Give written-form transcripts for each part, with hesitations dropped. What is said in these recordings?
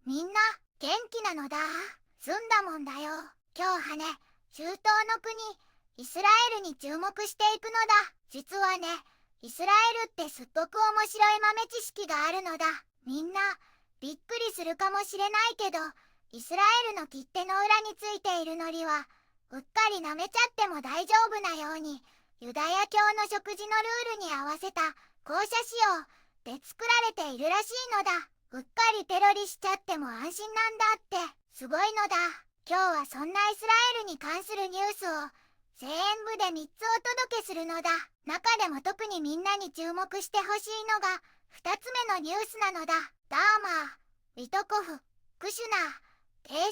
みんな元気なのだ。済んだもんだよ。今日はね、中東の国イスラエルに注目していくのだ。実はね、イスラエルってすっごく面白い豆知識があるのだ。みんなびっくりするかもしれないけど、イスラエルの切手の裏についている海苔はうっかり舐めちゃっても大丈夫なように、ユダヤ教の食事のルールに合わせた校舎仕様で作られているらしいのだ。うっかりペロリしちゃっても安心なんだってすごいのだ。今日はそんなイスラエルに関するニュースを全部で3つお届けするのだ。中でも特にみんなに注目してほしいのが2つ目のニュースなのだ。ダーマー、ウィトコフ、クシュナー、停戦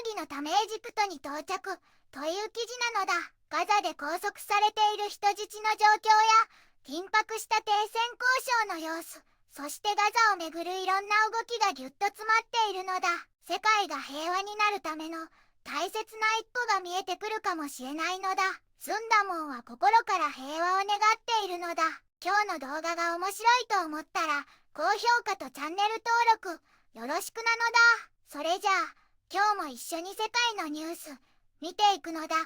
協議のためエジプトに到着という記事なのだ。ガザで拘束されている人質の状況や緊迫した停戦交渉の様子、そしてガザをめぐるいろんな動きがぎゅっと詰まっているのだ。世界が平和になるための大切な一歩が見えてくるかもしれないのだ。済んだもんは心から平和を願っているのだ。今日の動画が面白いと思ったら高評価とチャンネル登録よろしくなのだ。それじゃあ今日も一緒に世界のニュース見ていくのだ。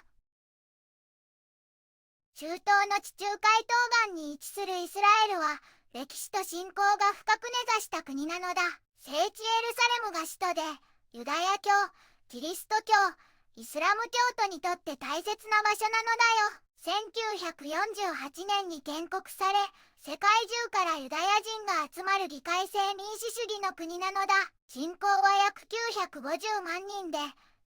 中東の地中海東岸に位置するイスラエルは歴史と信仰が深く根ざした国なのだ。聖地エルサレムが首都で、ユダヤ教、キリスト教、イスラム教徒にとって大切な場所なのだよ。1948年に建国され、世界中からユダヤ人が集まる議会制民主主義の国なのだ。人口は約950万人で、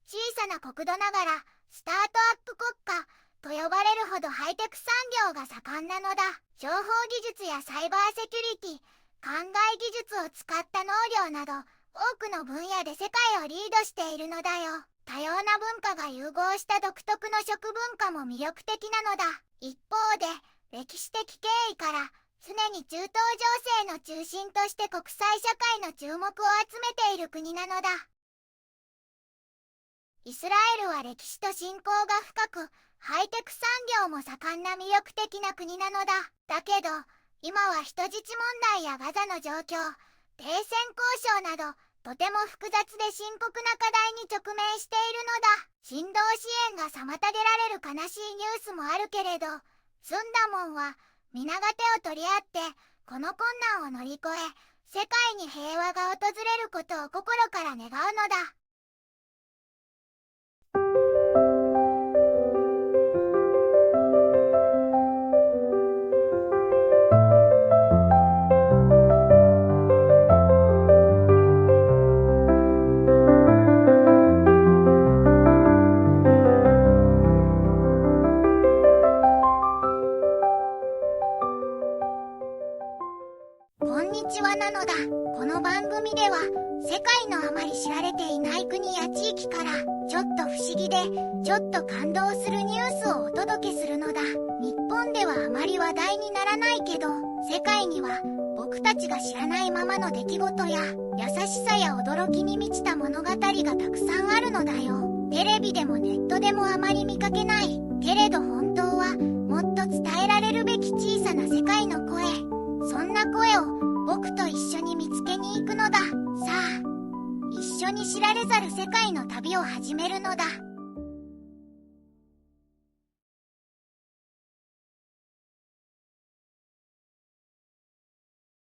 小さな国土ながらスタートアップ国家と呼ばれるほどハイテク産業が盛んなのだ。情報技術やサイバーセキュリティ、考え技術を使った農業など多くの分野で世界をリードしているのだよ。多様な文化が融合した独特の食文化も魅力的なのだ。一方で歴史的経緯から常に中東情勢の中心として国際社会の注目を集めている国なのだ。イスラエルは歴史と信仰が深く、ハイテク産業も盛んな魅力的な国なのだ。だけど今は人質問題やガザの状況、停戦交渉などとても複雑で深刻な課題に直面しているのだ。人道支援が妨げられる悲しいニュースもあるけれど、済んだもんは皆が手を取り合ってこの困難を乗り越え、世界に平和が訪れることを心から願うのだ。こんにちはなのだ。この番組では世界のあまり知られていない国や地域からちょっと不思議でちょっと感動するニュースをお届けするのだ。日本ではあまり話題にならないけど、世界には僕たちが知らないままの出来事や優しさや驚きに満ちた物語がたくさんあるのだよ。テレビでもネットでもあまり見かけないけれど、本当はもっと伝えられるべき小さな世界の声、そんな声を僕と一緒に見つけに行くのだ。さあ、一緒に知られざる世界の旅を始めるのだ。